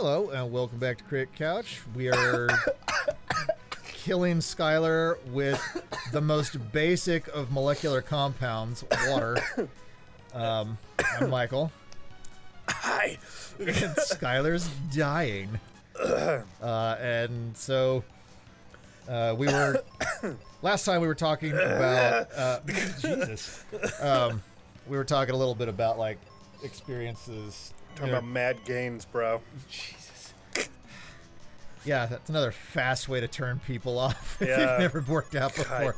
Hello, and welcome back to Cricket Couch. We are killing Skylar with the most basic of molecular compounds, water. I'm Michael. Hi. And Skylar's dying. And so we were... Last time we were talking about... Jesus. We were talking a little bit about, like, experiences... Talking about mad gains, bro. Jesus. Yeah, that's another fast way to turn people off if Yeah. they've never worked out before.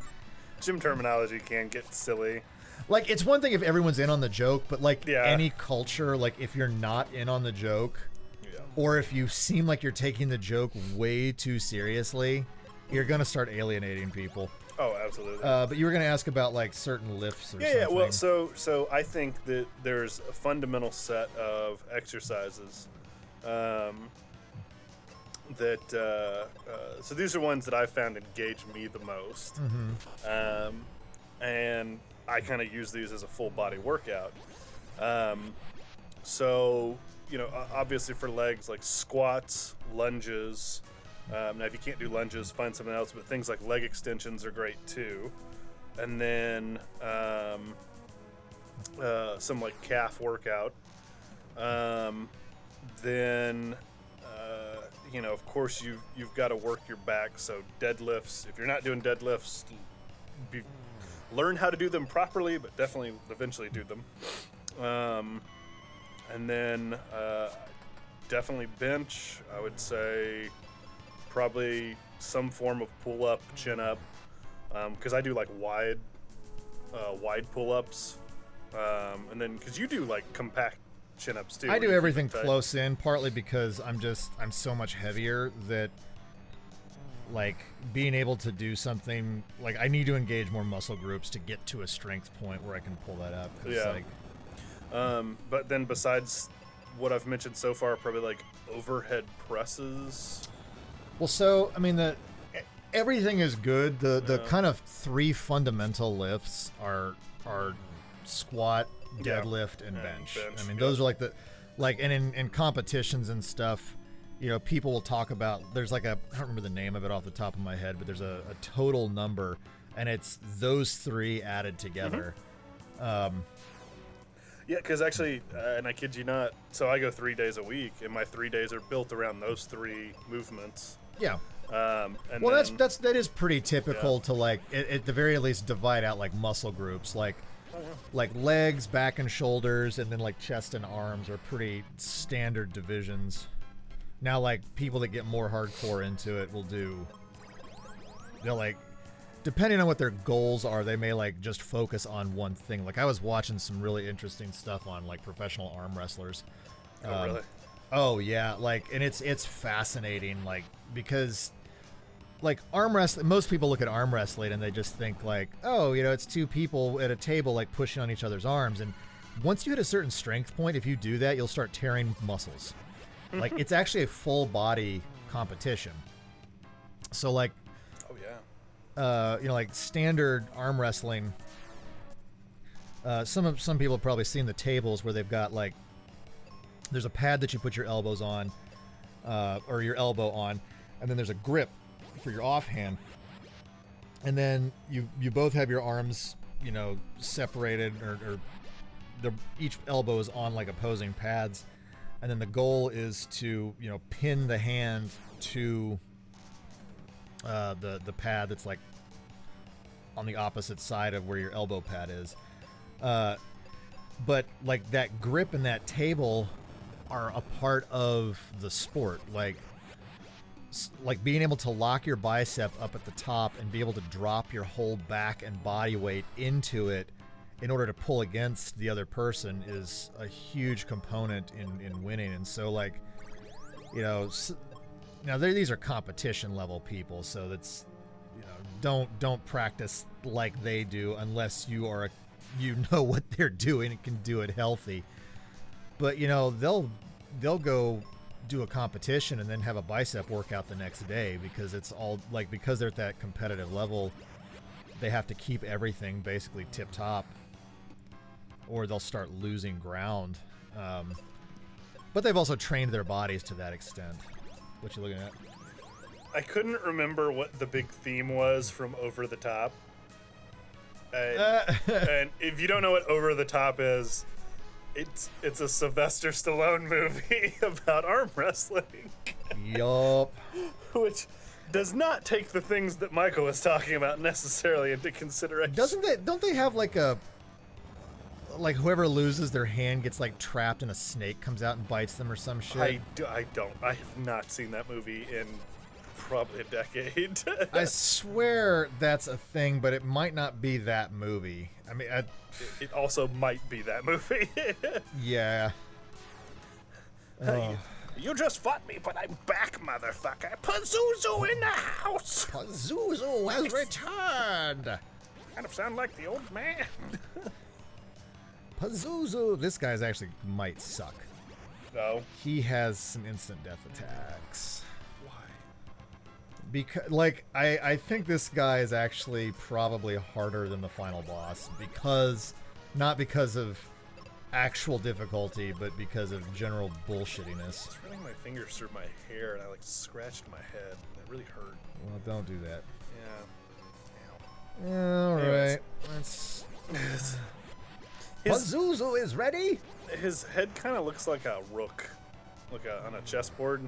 Gym terminology can get silly. Like, it's one thing if everyone's in on the joke, but, like, Yeah. any culture, like, if you're not in on the joke, Yeah. or if you seem like you're taking the joke way too seriously, you're going to start alienating people. Oh, absolutely. But you were going to ask about, like, certain lifts or something. Yeah, well, so I think that there's a fundamental set of exercises so these are ones that I've found engage me the most. Mm-hmm. And I kind of use these as a full body workout. So, you know, obviously for legs, like squats, lunges. Now, if you can't do lunges, find something else. But things like leg extensions are great too. And then some like calf workout. Then you know, of course, you've got to work your back. So deadlifts. If you're not doing deadlifts, learn how to do them properly, but definitely eventually do them. And then definitely bench. I would say probably some form of pull-up, chin-up, because I do like wide pull-ups, and then because you do like compact chin-ups too. I do everything close in, partly because I'm so much heavier that, like, being able to do something, like, I need to engage more muscle groups to get to a strength point where I can pull that up. Yeah. Like, but then besides what I've mentioned so far, probably like overhead presses. Well, so, I mean, everything is good. The kind of three fundamental lifts are squat, deadlift, and bench. I mean, those are like and in competitions and stuff, you know, people will talk about, there's like I don't remember the name of it off the top of my head, but there's a total number, and it's those three added together. Mm-hmm. Yeah, because actually, and I kid you not, so I go 3 days a week, and my 3 days are built around those three movements. Yeah. And well, then, that is pretty typical to, like, at the very least, divide out like muscle groups, like legs, back and shoulders, and then like chest and arms are pretty standard divisions. Now, like, people that get more hardcore into it they'll like, depending on what their goals are, they may like just focus on one thing. Like, I was watching some really interesting stuff on like professional arm wrestlers. Oh, really? Oh yeah, like, and it's fascinating, like, because like arm wrestling, most people look at arm wrestling and they just think like, oh, you know, it's two people at a table like pushing on each other's arms, and once you hit a certain strength point, if you do that, you'll start tearing muscles. Like, it's actually a full body competition. So like, oh yeah, you know, like standard arm wrestling, some people have probably seen the tables where they've got like, there's a pad that you put your elbows on, or your elbow on, and then there's a grip for your offhand, and then you both have your arms, you know, separated, or each elbow is on like opposing pads, and then the goal is to, you know, pin the hand to the pad that's like on the opposite side of where your elbow pad is, but like that grip and that table are a part of the sport, like being able to lock your bicep up at the top and be able to drop your whole back and body weight into it in order to pull against the other person is a huge component in winning. And so, like, you know, now these are competition level people, so that's, you know, don't practice like they do unless you know what they're doing and can do it healthy. But, you know, they'll go do a competition and then have a bicep workout the next day, because it's all like, because they're at that competitive level, they have to keep everything basically tip top, or they'll start losing ground. But they've also trained their bodies to that extent. What you looking at? I couldn't remember what the big theme was from Over the Top. And if you don't know what Over the Top is, it's a Sylvester Stallone movie about arm wrestling. Yup. Which does not take the things that Michael was talking about necessarily into consideration. Don't they have like a, like whoever loses their hand gets like trapped and a snake comes out and bites them or some shit? I have not seen that movie in probably a decade. I swear that's a thing, but it might not be that movie. I mean, it also might be that movie. yeah. Oh. You just fought me, but I'm back, motherfucker. Pazuzu in the house. Pazuzu has returned. Kind of sound like the old man. Pazuzu. This guy's actually might suck. No. He has some instant death attacks. Why? Because, like, I think this guy is actually probably harder than the final boss not because of actual difficulty, but because of general bullshittiness. It's running my fingers through my hair, and I like scratched my head. It really hurt. Well, don't do that. Yeah. All Anyways. right. Let's. His Pazuzu is ready. head kind of looks like a rook, on a chessboard.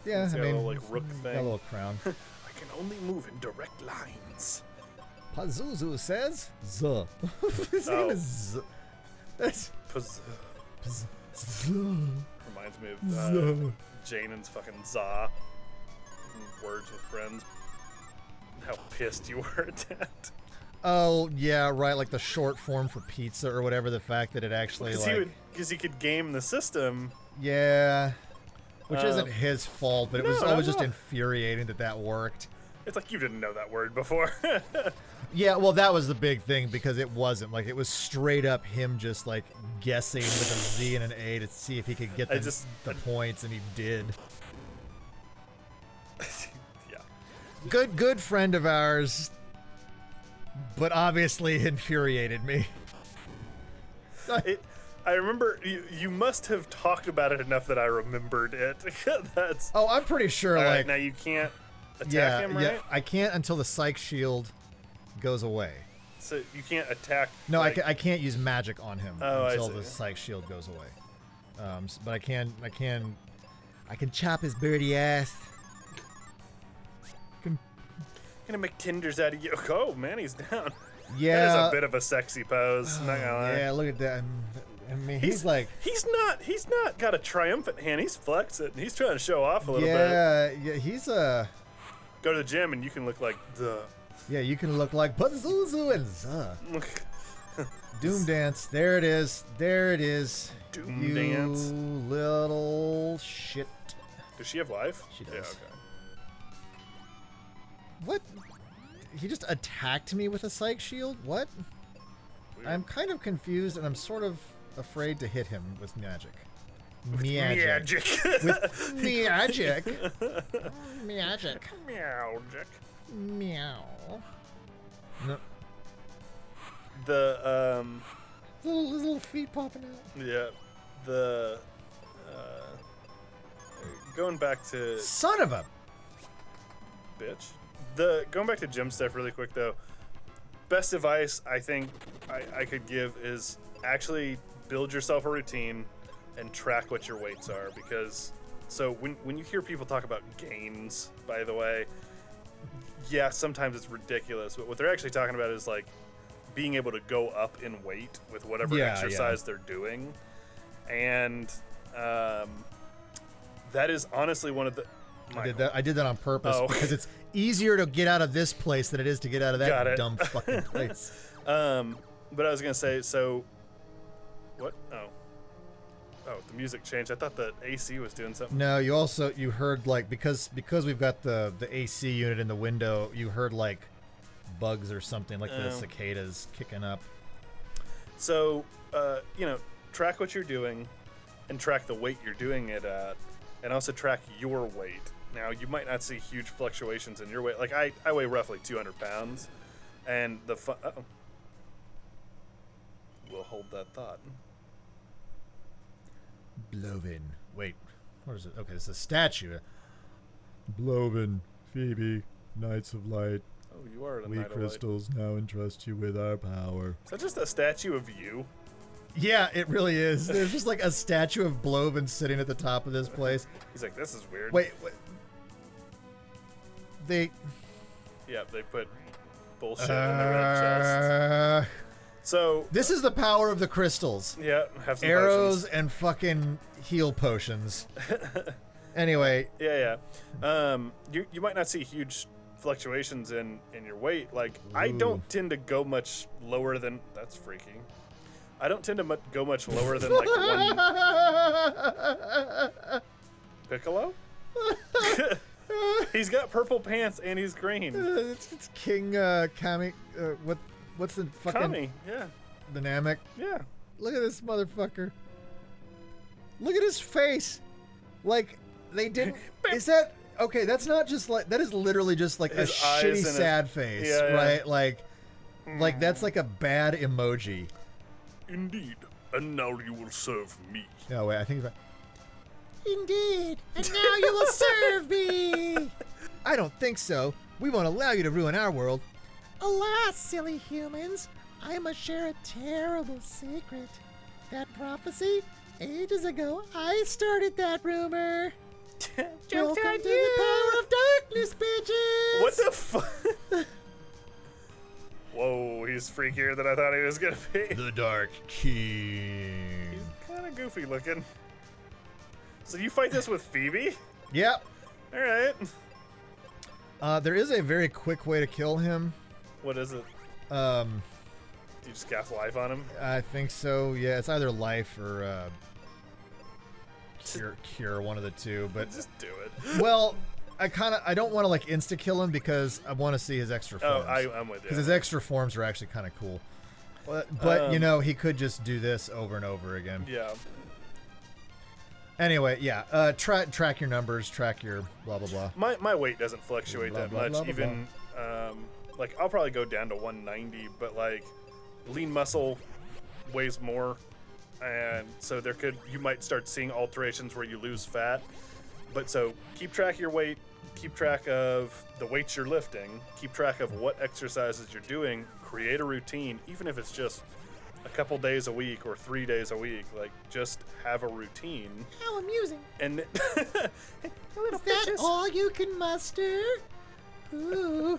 Yeah, It's I got a mean, little, like, rook got a thing. little crown. I can only move in direct lines. Pazuzu says, "Z." His name is Z. That's. Paz- Z. Reminds me of Z. Janen's fucking za. Words with friends. How pissed you were at that. Oh yeah, right. Like the short form for pizza or whatever. The fact that it actually Because he could game the system. Yeah. Which isn't his fault, but it was no, always just no. infuriating that worked. It's like you didn't know that word before. Yeah, well, that was the big thing because it wasn't. Like, it was straight up him just, like, guessing with a Z and an A to see if he could get the points, and he did. Yeah. Good friend of ours, but obviously infuriated me. I remember you must have talked about it enough that I remembered it. That's. Oh, I'm pretty sure, All like... right, now you can't attack him, right? Yeah, I can't until the psych shield goes away. So you can't attack. No, like, I can't use magic on him Oh, I until see. the psych shield goes away. But I can chop his birdie ass. gonna make tenders out of you. Oh man, he's down. Yeah. That is a bit of a sexy pose. Not gonna lie. Yeah, look at that. I mean, he's like. He's not got a triumphant hand. He's flexing. He's trying to show off a little bit. Yeah, he's a. Go to the gym and you can look like the. Yeah, you can look like Pazuzu and Zuh. Doom Dance. There it is. There it is. Doom you Dance. Little shit. Does she have life? She does. Yeah, okay. What? He just attacked me with a psych shield? What? Weird. I'm kind of confused and I'm sort of afraid to hit him with magic. Magic. With magic. Magic. Magic. Meow. No. The Little feet popping out. yeah, the going back to Son of a bitch. Going back to gym stuff really quick though. Best advice I think I could give is actually build yourself a routine and track what your weights are, because so when you hear people talk about gains, by the way, yeah, sometimes it's ridiculous, but what they're actually talking about is like being able to go up in weight with whatever exercise they're doing. And that is honestly one of the I did that on purpose because it's easier to get out of this place than it is to get out of that dumb fucking place. But I was gonna say, so what? Oh, the music changed. I thought the AC was doing something. No, you heard like because we've got the AC unit in the window, you heard like bugs or something, like the cicadas kicking up. So track what you're doing and track the weight you're doing it at, and also track your weight. Now, you might not see huge fluctuations in your weight. Like, I weigh roughly 200 pounds, and we'll hold that thought. B-lovin. Wait, what is it? Okay, it's a statue. B-lovin, Phoebe, Knights of Light. Oh, you are the We Knight of Light. crystals now entrust you with our power. Is that just a statue of you? Yeah, it really is. There's just like a statue of B-lovin sitting at the top of this place. He's like, this is weird. Wait. They... Yeah, they put bullshit in the red chest. So This is the power of the crystals. yeah, have some Arrows potions. and fucking heal potions. Anyway, Yeah. You might not see huge fluctuations in your weight. Like I don't tend to go much lower than that's freaking. I don't tend to go much lower than like one Piccolo. He's got purple pants and he's green. it's King Kami. What's the fucking Kami, yeah, dynamic? yeah. Look at this motherfucker. Look at his face. Like they didn't. Is that okay? That's not just like that. Is literally just like His a eyes shitty and his- sad face, Yeah, yeah. right? Like that's like a bad emoji. Indeed, and now you will serve me. No wait, I think it's. Indeed, and now you will serve me. I don't think so. We won't allow you to ruin our world. Alas, silly humans, I must share a terrible secret. That prophecy, ages ago, I started that rumor. Welcome to the power of darkness, bitches. What the fuck? Whoa, he's freakier than I thought he was gonna be. The Dark King. He's kind of goofy looking. So you fight this with Phoebe? Yep. All right. There is a very quick way to kill him. What is it? Do Do you just cast life on him? I think so. Yeah, it's either life or cure, one of the two. But Just do it. well, I don't want to like insta kill him because I want to see his extra Oh, forms. I'm with Because you. his extra forms are actually kind of cool. But you know, he could just do this over and over again. Yeah. Anyway, yeah. Track your numbers. Track your blah blah blah. My weight doesn't fluctuate Blah, that blah, much. blah, blah, Even like I'll probably go down to 190, but like lean muscle weighs more, and so you might start seeing alterations where you lose fat. But so keep track of your weight, keep track of the weights you're lifting, keep track of what exercises you're doing, create a routine, even if it's just a couple days a week or 3 days a week. Like just have a routine. How amusing! And Is that all you can muster? Ooh.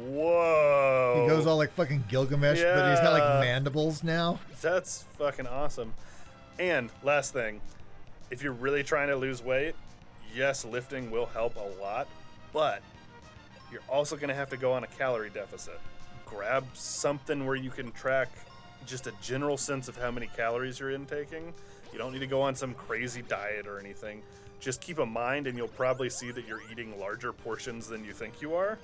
Whoa. He goes all like fucking Gilgamesh, but he's got like Yeah. mandibles now. That's fucking awesome. And last thing, if you're really trying to lose weight, yes, lifting will help a lot, but you're also going to have to go on a calorie deficit. Grab something where you can track just a general sense of how many calories you're intaking. You don't need to go on some crazy diet or anything. Just keep a mind and you'll probably see that you're eating larger portions than you think you are.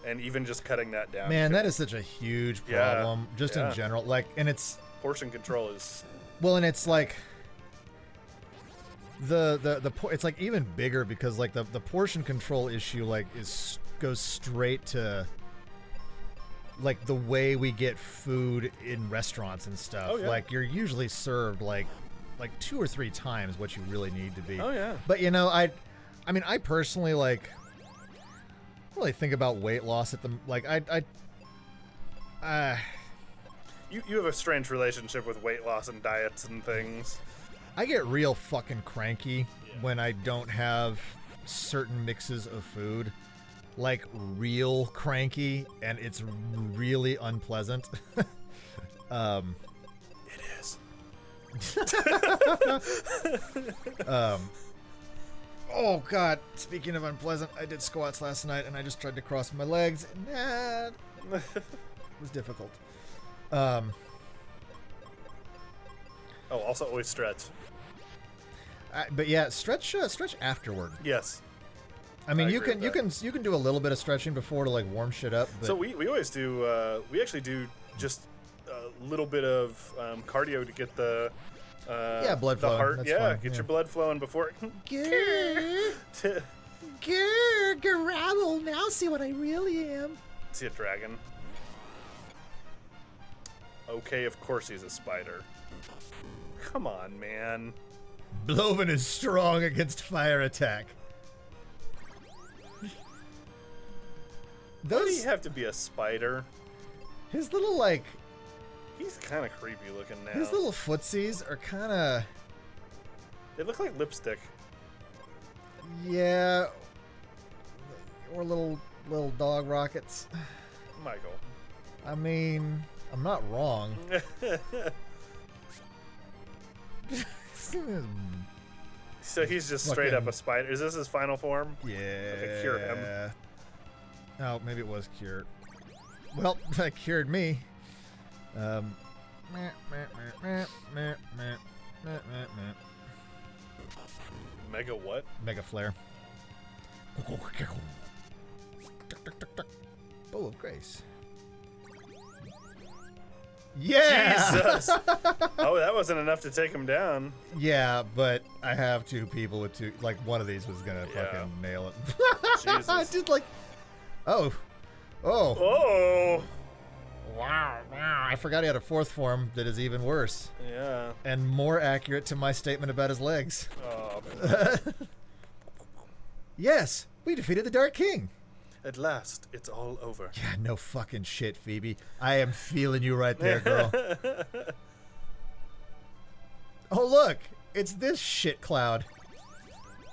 And even just cutting that down. Man, that is such a huge Yeah, problem, just yeah. in general. Like, and it's portion control is well, and it's like it's like even bigger because like the portion control issue like goes straight to like the way we get food in restaurants and stuff. Oh, yeah. Like you're usually served like 2 or 3 times what you really need to be. Oh yeah. But you know, I mean, I personally like really think about weight loss at the like You have a strange relationship with weight loss and diets and things. I get real fucking cranky when I don't have certain mixes of food. Like real cranky, and it's really unpleasant. It is. Oh god, speaking of unpleasant, I did squats last night and I just tried to cross my legs and that was difficult. Oh, also always stretch. But yeah, stretch afterward. Yes. I mean, I you agree can with you can do a little bit of stretching before to like warm shit up. But So we always do. We actually do just a little bit of cardio to get the blood the flowing. heart. That's Yeah, fine, get yeah. your blood flowing before. Grrr, grrr, growl. Now see what I really am. See a dragon. Okay, of course he's a spider. Come on, man. B-lovin is strong against fire attack. Why do Those you have to be a spider? his little like He's kind of creepy looking now. his little footsies are kind of They look like lipstick. yeah, or little dog rockets. Michael. I mean, I'm not wrong. So he's just straight up a spider. Is this his final form? Yeah. Okay, cure him. Oh, maybe it was cured. Well, that cured me. Mega what? Mega flare. Bow of Grace. Yeah! Jesus! Oh, that wasn't enough to take him down. Yeah, but I have two people with two. Like, one of these was gonna Yeah. fucking nail it. Jesus. I did like. Oh. Oh. Oh! Wow. I forgot he had a fourth form that is even worse. Yeah. And more accurate to my statement about his legs. Oh, Yes, we defeated the Dark King. at last, it's all over. Yeah, no fucking shit, Phoebe. I am feeling you right there, girl. Oh, look. It's this shit cloud.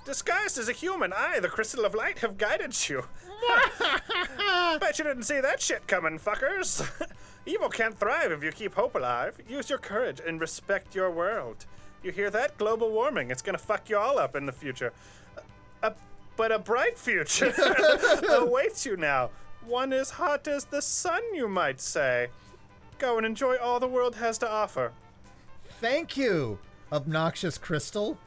Disguised as a human, I, the Crystal of Light, have guided you. Bet you didn't see that shit coming, fuckers. Evil can't thrive if you keep hope alive. Use your courage and respect your world. You hear that? Global warming. It's gonna fuck you all up in the future. But a bright future awaits you now. One as hot as the sun, you might say. Go and enjoy all the world has to offer. Thank you, obnoxious Crystal,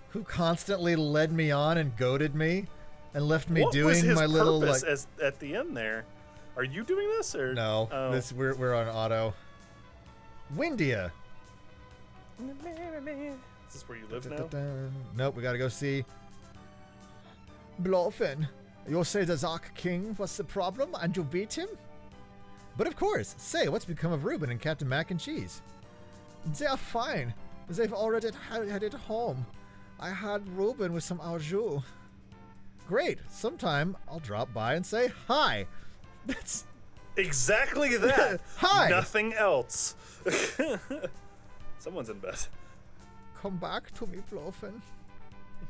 who constantly led me on and goaded me and left me What doing was his my little purpose like. as, at the end there? Are you doing this or No, Oh. this we're on auto. Windia. Is this where you live now? Nope, we gotta go see. B-lovin, you say the Zark King was the problem and you beat him? But of course, say, what's become of Reuben and Captain Mac and Cheese? They are fine. They've already headed home. I had Reuben with some au jus. Great. Sometime I'll drop by and say hi. That's Exactly that. Hi. Nothing else. Someone's in bed. come back to me, B-lovin.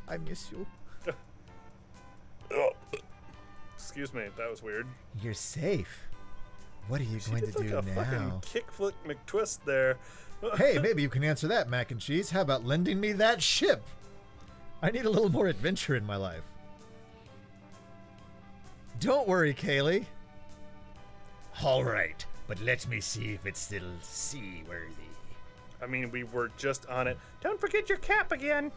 I miss you. Oh. Excuse me, that was weird. You're safe. What are you She going did to like do a fucking now? kickflip McTwist there. Hey, maybe you can answer that, Mac and Cheese. How about lending me that ship? I need a little more adventure in my life. Don't worry, Kaylee. All right, but let me see if it's still seaworthy. I mean, we were just on it. Don't forget your cap again.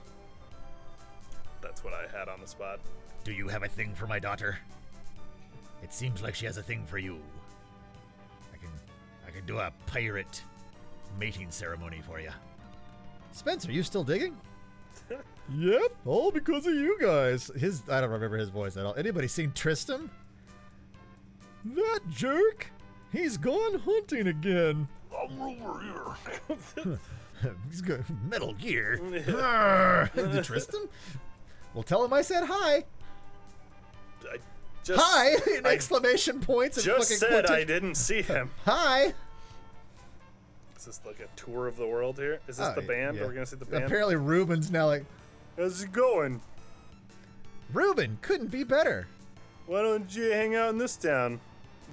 That's what I had on the spot. Do you have a thing for my daughter? It seems like she has a thing for you. I can do a pirate mating ceremony for you. Spencer, you still digging? Yep, all because of you guys. I don't remember his voice at all. Anybody seen Tristram? That jerk? He's gone hunting again. I'm over here. He's good. Metal Gear. Arrgh. Tristram? Well, tell him I said hi. I just, Hi! In I exclamation points and just fucking said I quoted- didn't see him. Hi! Is this like a tour of the world here? Is this Oh, the band? yeah. Are we gonna see the band? Apparently Ruben's now like, How's it going? Ruben, couldn't be better. Why don't you hang out in this town?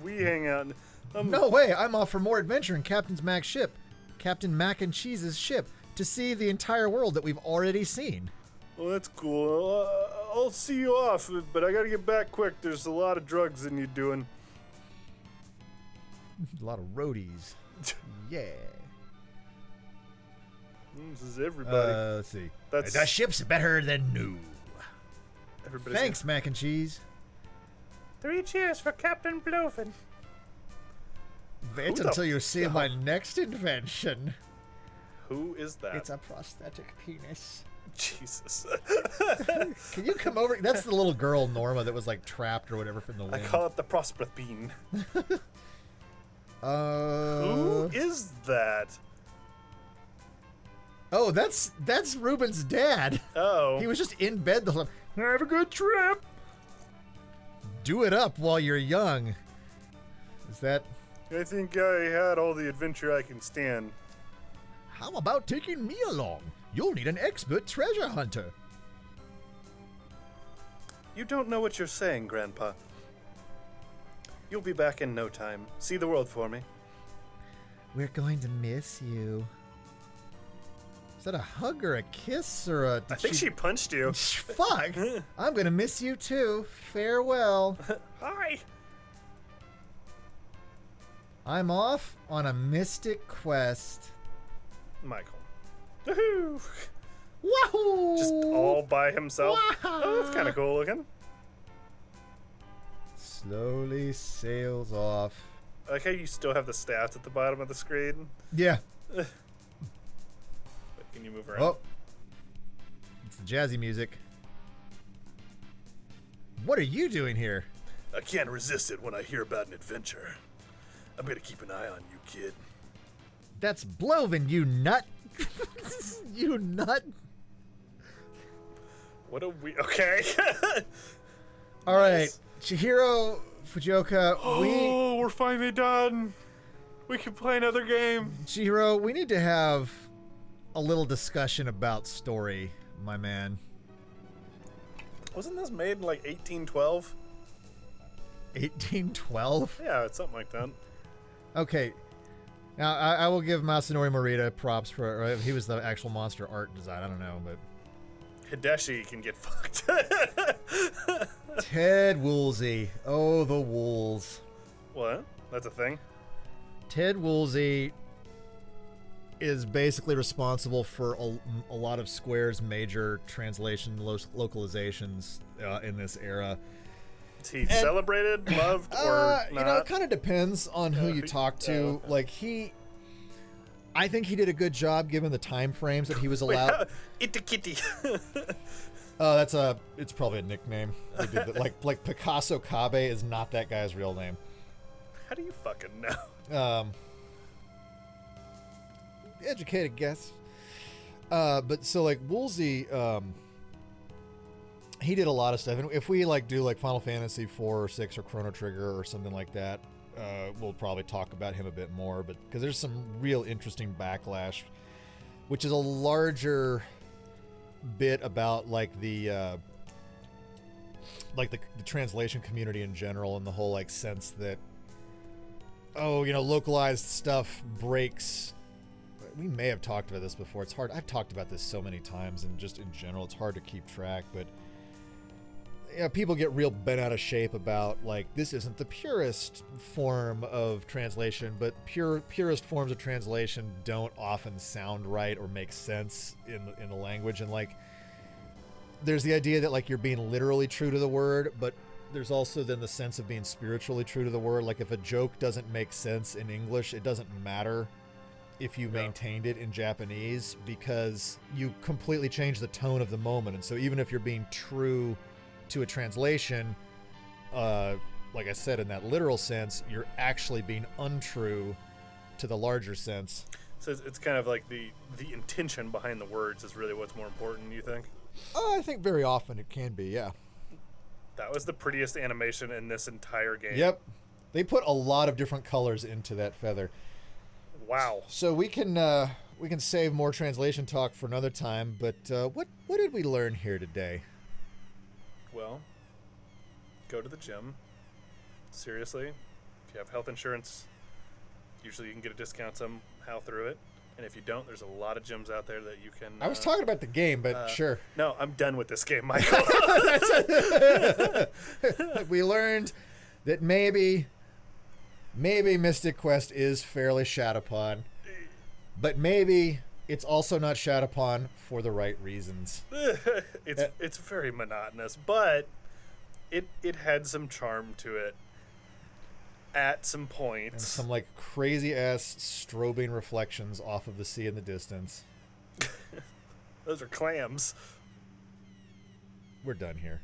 We hang out. No way, I'm off for more adventure in Captain Mac's ship. Captain Mac and Cheese's ship. To see the entire world that we've already seen. Well, that's cool. I'll see you off, but I gotta get back quick. There's a lot of drugs in you doing. A lot of roadies. Yeah. This is everybody. Let's see. That's- The ship's better than new. Everybody's Thanks, Mac and Cheese. 3 cheers for Captain B-lovin. Wait the until you see fuck? my next invention. Who is that? It's a prosthetic penis. Jesus. Can you come over? That's the little girl, Norma, that was like trapped or whatever from the I wind. call it the Prosper Bean. Who is that? Oh, that's Ruben's dad. Oh. He was just in bed the whole time. Have a good trip. Do it up while you're young. Is that... I think I had all the adventure I can stand. How about taking me along? You'll need an expert treasure hunter. You don't know what you're saying, Grandpa. You'll be back in no time. See the world for me. We're going to miss you. Is that a hug or a kiss or a... I think she punched you. Fuck! I'm gonna miss you too. Farewell. Hi. I'm off on a mystic quest. Michael. Woohoo! Wahoo! Just all by himself. Wow. Oh, that's kind of cool looking. Slowly sails off. I like how you still have the stats at the bottom of the screen. Yeah. But can you move around? Oh. It's the jazzy music. What are you doing here? I can't resist it when I hear about an adventure. I'm gonna keep an eye on you, kid. That's B-lovin, you nut. You nut. What a we... Okay. All right. Chihiro, Fujioka, Oh, we're finally done. We can play another game. Chihiro, we need to have a little discussion about story, my man. Wasn't this made in like 1812? 1812? Yeah, it's something like that. Okay. Now, I will give Masanori Morita props for... he was the actual monster art design. I don't know, but... Hideshi can get fucked. Ted Woolsey. Oh, the Wools. What? That's a thing? Ted Woolsey is basically responsible for a lot of Square's major translation localizations in this era. Is he celebrated, loved, or not? You know, it kind of depends on who you talk to. Like, I think he did a good job given the time frames that he was allowed. Itty kitty. It's probably a nickname. They did that. Like Picasso Kabe is not that guy's real name. How do you fucking know? Educated guess. But so like Woolsey, he did a lot of stuff. And if we do Final Fantasy 4 or 6 or Chrono Trigger or something like that, we'll probably talk about him a bit more. But because there's some real interesting backlash, which is a larger bit about the translation community in general, and the whole sense that localized stuff breaks. We may have talked about this before. It's hard. I've talked about this so many times, and just in general, it's hard to keep track. But people get real bent out of shape about this isn't the purest form of translation, but purest forms of translation don't often sound right or make sense in the language. And there's the idea that you're being literally true to the word, but there's also then the sense of being spiritually true to the word. If a joke doesn't make sense in English, it doesn't matter if you maintained it in Japanese, because you completely change the tone of the moment. And so even if you're being true to a translation, like I said, in that literal sense, you're actually being untrue to the larger sense. So it's kind of like the intention behind the words is really what's more important, you think? I think very often it can be, yeah. That was the prettiest animation in this entire game. Yep. They put a lot of different colors into that feather. Wow. So we can save more translation talk for another time, but what did we learn here today? Well, go to the gym. Seriously. If you have health insurance, usually you can get a discount somehow through it. And if you don't, there's a lot of gyms out there that you can... I was talking about the game, but sure. No, I'm done with this game, Michael. We learned that maybe Mystic Quest is fairly shat upon, but maybe it's also not shat upon for the right reasons. It's very monotonous, but it had some charm to it at some points. And some crazy ass strobing reflections off of the sea in the distance. Those are clams. We're done here.